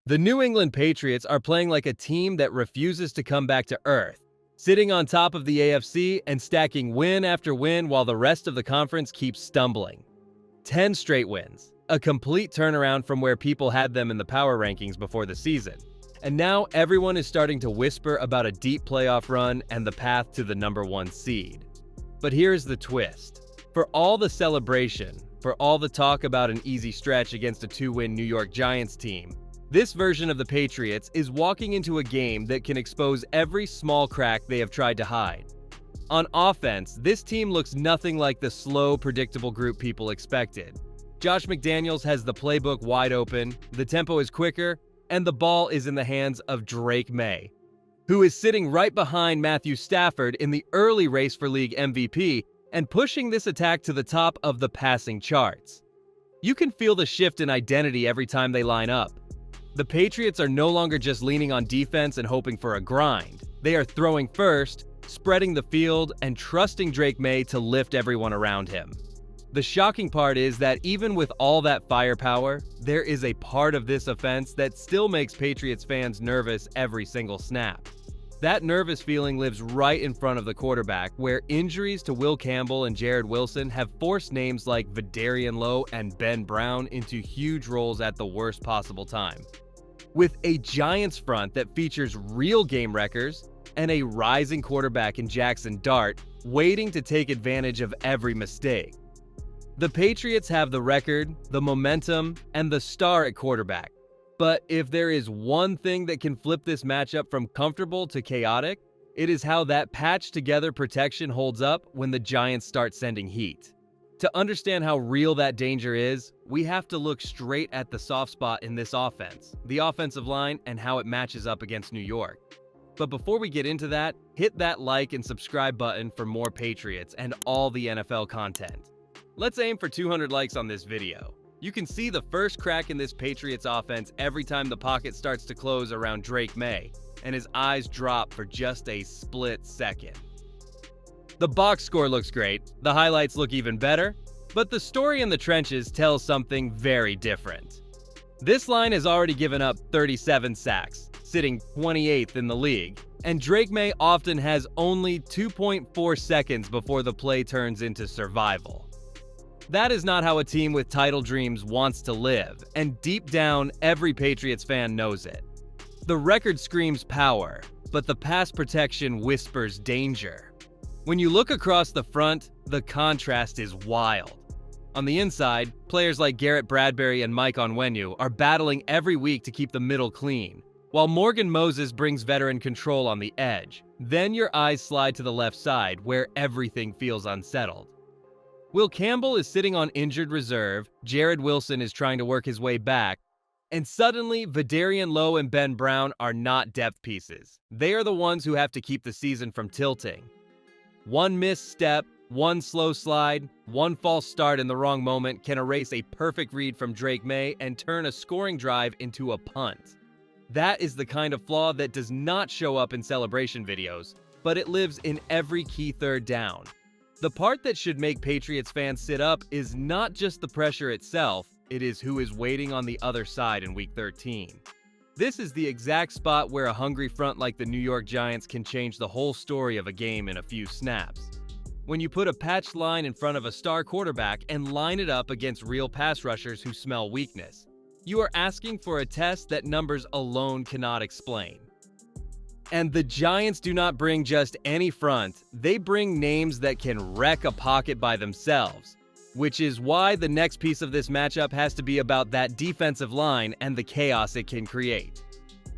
The New England Patriots are playing like a team that refuses to come back to earth, sitting on top of the AFC and stacking win after win while the rest of the conference keeps stumbling. 10 straight wins, a complete turnaround from where people had them in the power rankings before the season. And now everyone is starting to whisper about a deep playoff run and the path to the #1 seed. But here's the twist. For all the celebration, for all the talk about an easy stretch against a 2-win New York Giants team, this version of the Patriots is walking into a game that can expose every small crack they have tried to hide. On offense, this team looks nothing like the slow, predictable group people expected. Josh McDaniels has the playbook wide open, the tempo is quicker, and the ball is in the hands of Drake Maye, who is sitting right behind Matthew Stafford in the early race for league MVP and pushing this attack to the top of the passing charts. You can feel the shift in identity every time they line up. The Patriots are no longer just leaning on defense and hoping for a grind. They are throwing first, spreading the field, and trusting Drake Maye to lift everyone around him. The shocking part is that even with all that firepower, there is a part of this offense that still makes Patriots fans nervous every single snap. That nervous feeling lives right in front of the quarterback, where injuries to Will Campbell and Jared Wilson have forced names like Vidarian Lowe and Ben Brown into huge roles at the worst possible time. With a Giants front that features real game wreckers and a rising quarterback in Jackson Dart waiting to take advantage of every mistake. The Patriots have the record, the momentum, and the star at quarterback. But if there is one thing that can flip this matchup from comfortable to chaotic, it is how that patched-together protection holds up when the Giants start sending heat. To understand how real that danger is, we have to look straight at the soft spot in this offense, the offensive line, and how it matches up against New York. But before we get into that, hit that like and subscribe button for more Patriots and all the NFL content. Let's aim for 200 likes on this video. You can see the first crack in this Patriots offense every time the pocket starts to close around Drake Maye, and his eyes drop for just a split second. The box score looks great, the highlights look even better, but the story in the trenches tells something very different. This line has already given up 37 sacks, sitting 28th in the league, and Drake Maye often has only 2.4 seconds before the play turns into survival. That is not how a team with title dreams wants to live, and deep down, every Patriots fan knows it. The record screams power, but the pass protection whispers danger. When you look across the front, the contrast is wild. On the inside, players like Garrett Bradbury and Mike Onwenu are battling every week to keep the middle clean, while Morgan Moses brings veteran control on the edge. Then your eyes slide to the left side, where everything feels unsettled. Will Campbell is sitting on injured reserve, Jared Wilson is trying to work his way back, and suddenly Vidarian Lowe and Ben Brown are not depth pieces. They are the ones who have to keep the season from tilting. One misstep, one slow slide, one false start in the wrong moment can erase a perfect read from Drake Maye and turn a scoring drive into a punt. That is the kind of flaw that does not show up in celebration videos, but it lives in every key third down. The part that should make Patriots fans sit up is not just the pressure itself, it is who is waiting on the other side in Week 13. This is the exact spot where a hungry front like the New York Giants can change the whole story of a game in a few snaps. When you put a patched line in front of a star quarterback and line it up against real pass rushers who smell weakness, you are asking for a test that numbers alone cannot explain. And the Giants do not bring just any front, they bring names that can wreck a pocket by themselves, which is why the next piece of this matchup has to be about that defensive line and the chaos it can create.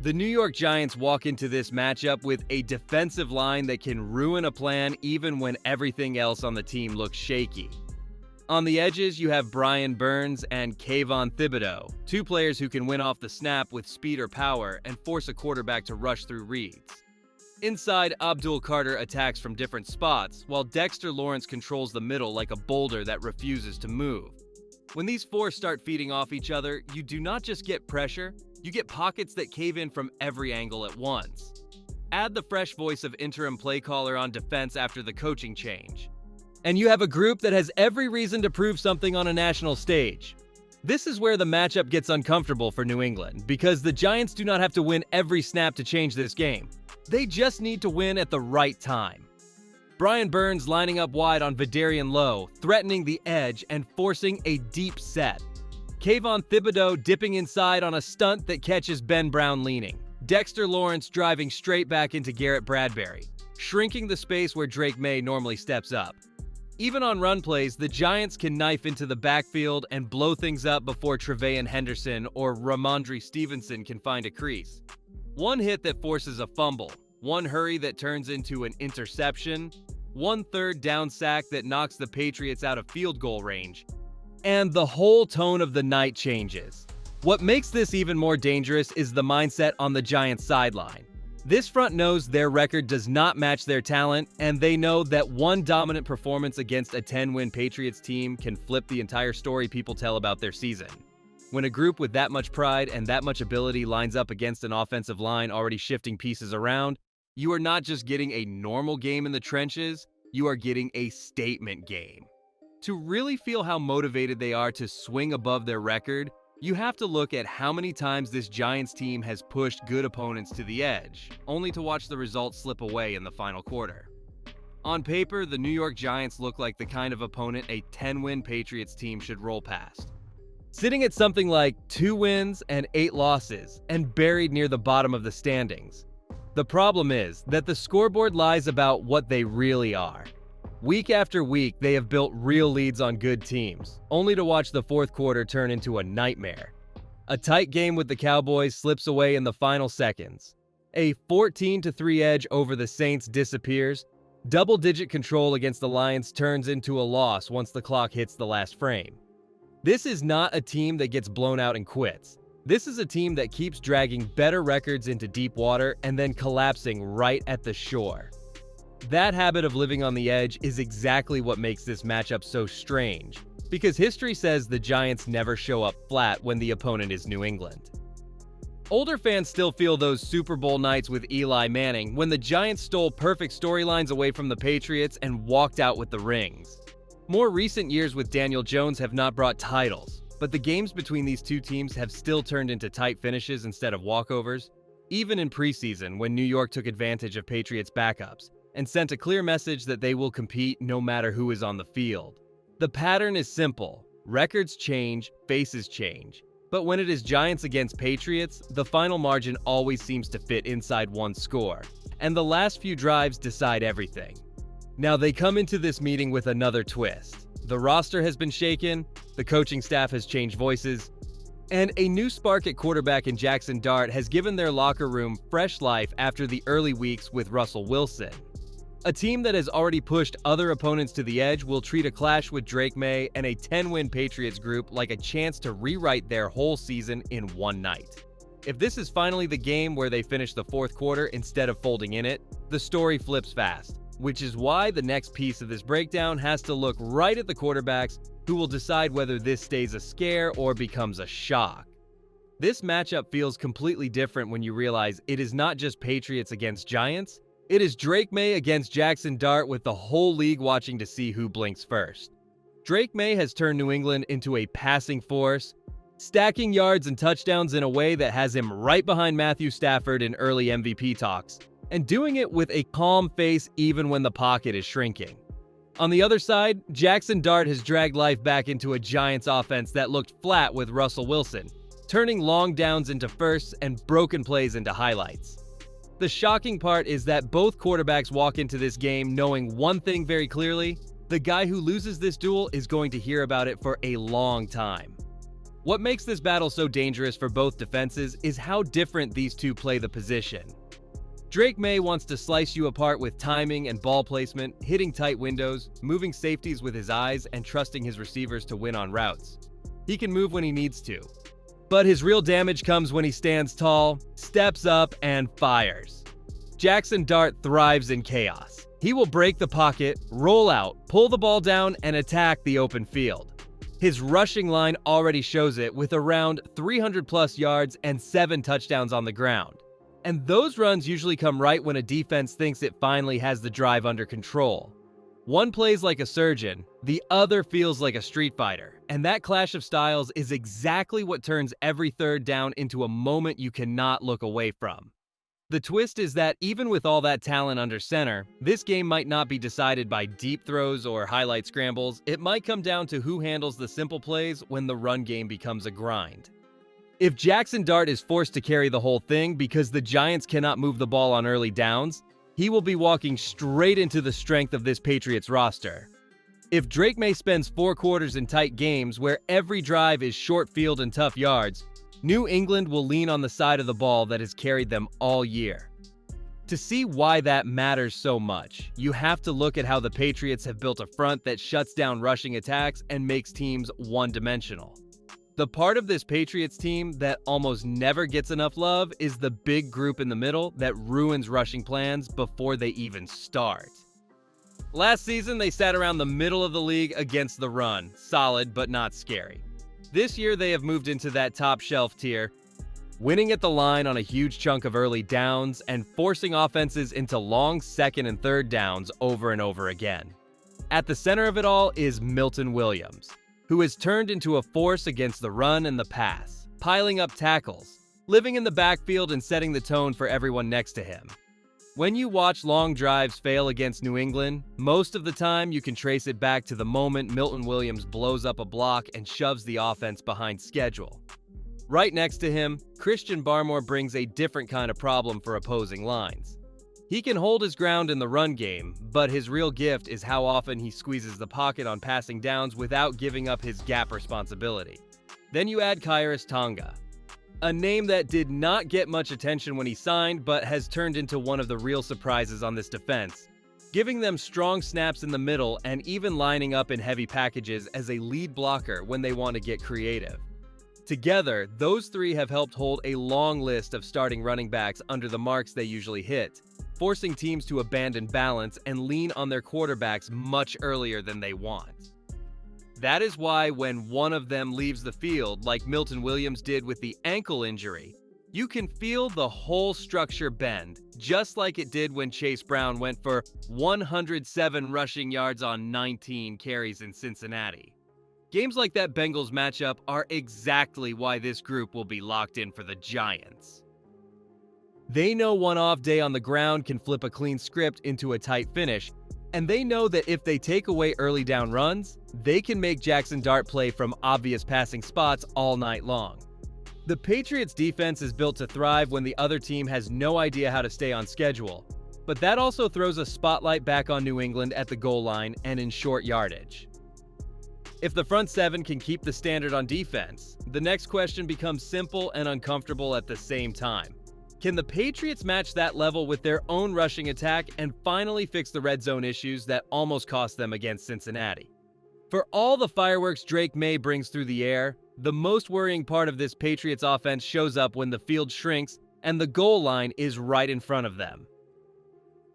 The New York Giants walk into this matchup with a defensive line that can ruin a plan even when everything else on the team looks shaky. On the edges, you have Brian Burns and Kayvon Thibodeau, two players who can win off the snap with speed or power and force a quarterback to rush through reads. Inside, Abdul Carter attacks from different spots, while Dexter Lawrence controls the middle like a boulder that refuses to move. When these four start feeding off each other, you do not just get pressure, you get pockets that cave in from every angle at once. Add the fresh voice of interim play caller on defense after the coaching change, and you have a group that has every reason to prove something on a national stage. This is where the matchup gets uncomfortable for New England, because the Giants do not have to win every snap to change this game. They just need to win at the right time. Brian Burns lining up wide on Vidarian Lowe, threatening the edge and forcing a deep set. Kayvon Thibodeau dipping inside on a stunt that catches Ben Brown leaning. Dexter Lawrence driving straight back into Garrett Bradbury, shrinking the space where Drake Maye normally steps up. Even on run plays, the Giants can knife into the backfield and blow things up before Trevayon Henderson or Ramondre Stevenson can find a crease. One hit that forces a fumble, one hurry that turns into an interception, one third down sack that knocks the Patriots out of field goal range, and the whole tone of the night changes. What makes this even more dangerous is the mindset on the Giants sideline. This front knows their record does not match their talent, and they know that one dominant performance against a 10-win Patriots team can flip the entire story people tell about their season. When a group with that much pride and that much ability lines up against an offensive line already shifting pieces around, you are not just getting a normal game in the trenches, you are getting a statement game. To really feel how motivated they are to swing above their record, you have to look at how many times this Giants team has pushed good opponents to the edge, only to watch the results slip away in the final quarter. On paper, the New York Giants look like the kind of opponent a 10-win Patriots team should roll past. Sitting at something like 2 wins and 8 losses, and buried near the bottom of the standings. The problem is that the scoreboard lies about what they really are. Week after week, they have built real leads on good teams, only to watch the fourth quarter turn into a nightmare. A tight game with the Cowboys slips away in the final seconds. A 14-3 edge over the Saints disappears. Double-digit control against the Lions turns into a loss once the clock hits the last frame. This is not a team that gets blown out and quits. This is a team that keeps dragging better records into deep water and then collapsing right at the shore. That habit of living on the edge is exactly what makes this matchup so strange, because history says the Giants never show up flat when the opponent is New England. Older fans still feel those Super Bowl nights with Eli Manning when the Giants stole perfect storylines away from the Patriots and walked out with the rings. More recent years with Daniel Jones have not brought titles, but the games between these two teams have still turned into tight finishes instead of walkovers, even in preseason when New York took advantage of Patriots' backups and sent a clear message that they will compete no matter who is on the field. The pattern is simple. Records change, faces change. But when it is Giants against Patriots, the final margin always seems to fit inside one score, and the last few drives decide everything. Now they come into this meeting with another twist. The roster has been shaken, the coaching staff has changed voices, and a new spark at quarterback in Jackson Dart has given their locker room fresh life after the early weeks with Russell Wilson. A team that has already pushed other opponents to the edge will treat a clash with Drake Maye and a 10-win Patriots group like a chance to rewrite their whole season in one night. If this is finally the game where they finish the fourth quarter instead of folding in it, the story flips fast, which is why the next piece of this breakdown has to look right at the quarterbacks who will decide whether this stays a scare or becomes a shock. This matchup feels completely different when you realize it is not just Patriots against Giants. It is Drake Maye against Jackson Dart with the whole league watching to see who blinks first. Drake Maye has turned New England into a passing force, stacking yards and touchdowns in a way that has him right behind Matthew Stafford in early MVP talks, and doing it with a calm face even when the pocket is shrinking. On the other side, Jackson Dart has dragged life back into a Giants offense that looked flat with Russell Wilson, turning long downs into firsts and broken plays into highlights. The shocking part is that both quarterbacks walk into this game knowing one thing very clearly: the guy who loses this duel is going to hear about it for a long time. What makes this battle so dangerous for both defenses is how different these two play the position. Drake Maye wants to slice you apart with timing and ball placement, hitting tight windows, moving safeties with his eyes, and trusting his receivers to win on routes. He can move when he needs to. But his real damage comes when he stands tall, steps up, and fires. Jackson Dart thrives in chaos. He will break the pocket, roll out, pull the ball down, and attack the open field. His rushing line already shows it with around 300-plus yards and 7 touchdowns on the ground. And those runs usually come right when a defense thinks it finally has the drive under control. One plays like a surgeon, the other feels like a street fighter, and that clash of styles is exactly what turns every third down into a moment you cannot look away from. The twist is that even with all that talent under center, this game might not be decided by deep throws or highlight scrambles. It might come down to who handles the simple plays when the run game becomes a grind. If Jackson Dart is forced to carry the whole thing because the Giants cannot move the ball on early downs, he will be walking straight into the strength of this Patriots roster. If Drake Maye spends 4 quarters in tight games where every drive is short field and tough yards, New England will lean on the side of the ball that has carried them all year. To see why that matters so much, you have to look at how the Patriots have built a front that shuts down rushing attacks and makes teams one-dimensional. The part of this Patriots team that almost never gets enough love is the big group in the middle that ruins rushing plans before they even start. Last season, they sat around the middle of the league against the run, solid but not scary. This year, they have moved into that top shelf tier, winning at the line on a huge chunk of early downs and forcing offenses into long second and third downs over and over again. At the center of it all is Milton Williams, who has turned into a force against the run and the pass, piling up tackles, living in the backfield and setting the tone for everyone next to him. When you watch long drives fail against New England, most of the time you can trace it back to the moment Milton Williams blows up a block and shoves the offense behind schedule. Right next to him, Christian Barmore brings a different kind of problem for opposing lines. He can hold his ground in the run game, but his real gift is how often he squeezes the pocket on passing downs without giving up his gap responsibility. Then you add Khyiris Tonga, a name that did not get much attention when he signed, but has turned into one of the real surprises on this defense, giving them strong snaps in the middle and even lining up in heavy packages as a lead blocker when they want to get creative. Together, those three have helped hold a long list of starting running backs under the marks they usually hit, forcing teams to abandon balance and lean on their quarterbacks much earlier than they want. That is why when one of them leaves the field, like Milton Williams did with the ankle injury, you can feel the whole structure bend, just like it did when Chase Brown went for 107 rushing yards on 19 carries in Cincinnati. Games like that Bengals matchup are exactly why this group will be locked in for the Giants. They know one off day on the ground can flip a clean script into a tight finish, and they know that if they take away early down runs, they can make Jackson Dart play from obvious passing spots all night long. The Patriots' defense is built to thrive when the other team has no idea how to stay on schedule, but that also throws a spotlight back on New England at the goal line and in short yardage. If the front seven can keep the standard on defense, the next question becomes simple and uncomfortable at the same time. Can the Patriots match that level with their own rushing attack and finally fix the red zone issues that almost cost them against Cincinnati? For all the fireworks Drake Maye brings through the air, the most worrying part of this Patriots offense shows up when the field shrinks and the goal line is right in front of them.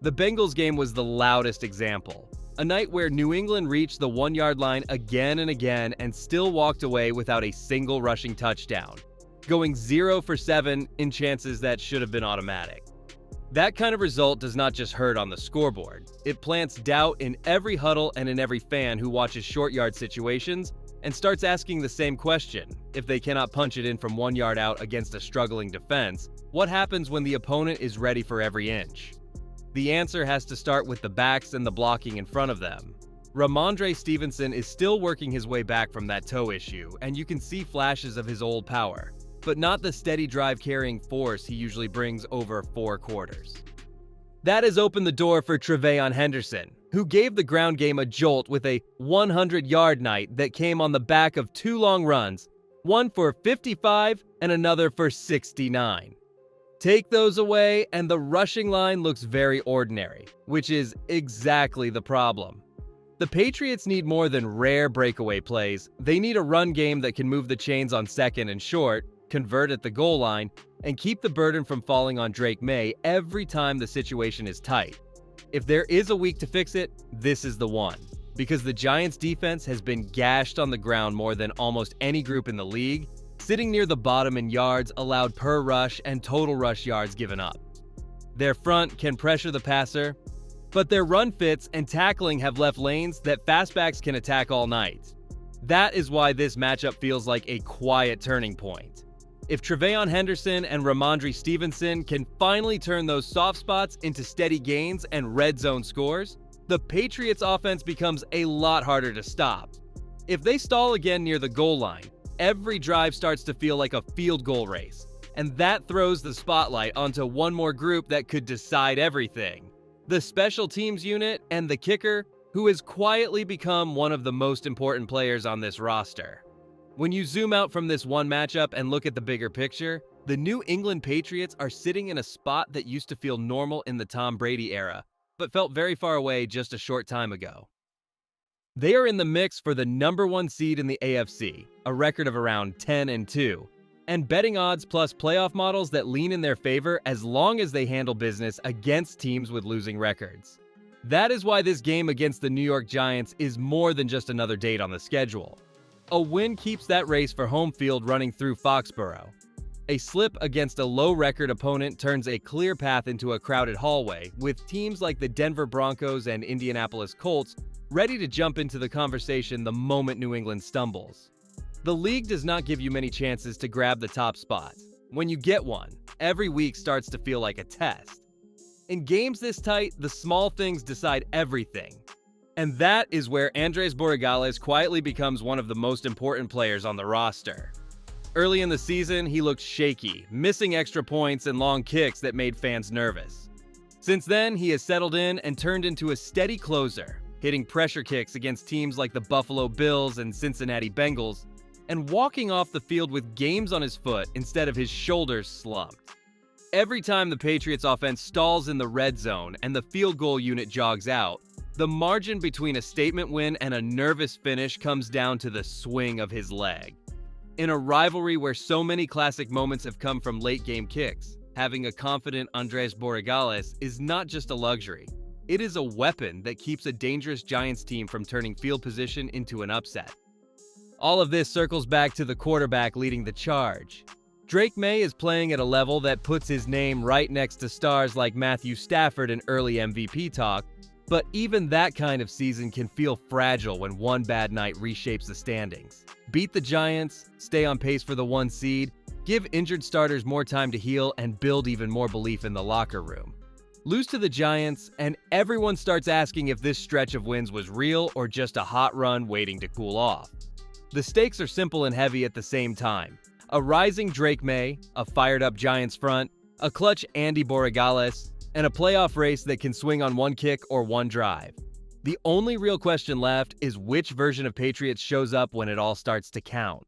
The Bengals game was the loudest example. A night where New England reached the 1-yard line again and again and still walked away without a single rushing touchdown, going 0 for 7 in chances that should have been automatic. That kind of result does not just hurt on the scoreboard. It plants doubt in every huddle and in every fan who watches short yard situations and starts asking the same question. If they cannot punch it in from 1 yard out against a struggling defense, what happens when the opponent is ready for every inch? The answer has to start with the backs and the blocking in front of them. Ramondre Stevenson is still working his way back from that toe issue, and you can see flashes of his old power, but not the steady drive-carrying force he usually brings over 4 quarters. That has opened the door for Tre'Veyon Henderson, who gave the ground game a jolt with a 100-yard night that came on the back of 2 long runs, one for 55 and another for 69. Take those away, and the rushing line looks very ordinary, which is exactly the problem. The Patriots need more than rare breakaway plays. They need a run game that can move the chains on second and short, convert at the goal line, and keep the burden from falling on Drake Maye every time the situation is tight. If there is a week to fix it, this is the one, because the Giants' defense has been gashed on the ground more than almost any group in the league, sitting near the bottom in yards allowed per rush and total rush yards given up. Their front can pressure the passer, But their run fits and tackling have left lanes that fastbacks can attack all night. That is why this matchup feels like a quiet turning point. If Tre'Veon Henderson and Ramondre Stevenson can finally turn those soft spots into steady gains and red zone scores, the Patriots' offense becomes a lot harder to stop. If they stall again near the goal line, every drive starts to feel like a field goal race, and that throws the spotlight onto one more group that could decide everything: the special teams unit and the kicker, who has quietly become one of the most important players on this roster. When you zoom out from this one matchup and look at the bigger picture, the New England Patriots are sitting in a spot that used to feel normal in the Tom Brady era, but felt very far away just a short time ago. They are in the mix for the #1 seed in the AFC, a record of around 10-2, and betting odds plus playoff models that lean in their favor as long as they handle business against teams with losing records. That is why this game against the New York Giants is more than just another date on the schedule. A win keeps that race for home field running through Foxborough. A slip against a low-record opponent turns a clear path into a crowded hallway, with teams like the Denver Broncos and Indianapolis Colts ready to jump into the conversation the moment New England stumbles. The league does not give you many chances to grab the top spot. When you get one, every week starts to feel like a test. In games this tight, the small things decide everything. And that is where Andrés Borregales quietly becomes one of the most important players on the roster. Early in the season, he looked shaky, missing extra points and long kicks that made fans nervous. Since then, he has settled in and turned into a steady closer, hitting pressure kicks against teams like the Buffalo Bills and Cincinnati Bengals, and walking off the field with games on his foot instead of his shoulders slumped. Every time the Patriots offense stalls in the red zone and the field goal unit jogs out, the margin between a statement win and a nervous finish comes down to the swing of his leg. In a rivalry where so many classic moments have come from late-game kicks, having a confident Andrés Borregales is not just a luxury. It is a weapon that keeps a dangerous Giants team from turning field position into an upset. All of this circles back to the quarterback leading the charge. Drake Maye is playing at a level that puts his name right next to stars like Matthew Stafford in early MVP talk, but even that kind of season can feel fragile when one bad night reshapes the standings. Beat the Giants, stay on pace for the 1 seed, give injured starters more time to heal, and build even more belief in the locker room. Lose to the Giants, and everyone starts asking if this stretch of wins was real or just a hot run waiting to cool off. The stakes are simple and heavy at the same time. A rising Drake Maye, a fired-up Giants front, a clutch Andy Borregales, and a playoff race that can swing on one kick or one drive. The only real question left is which version of Patriots shows up when it all starts to count.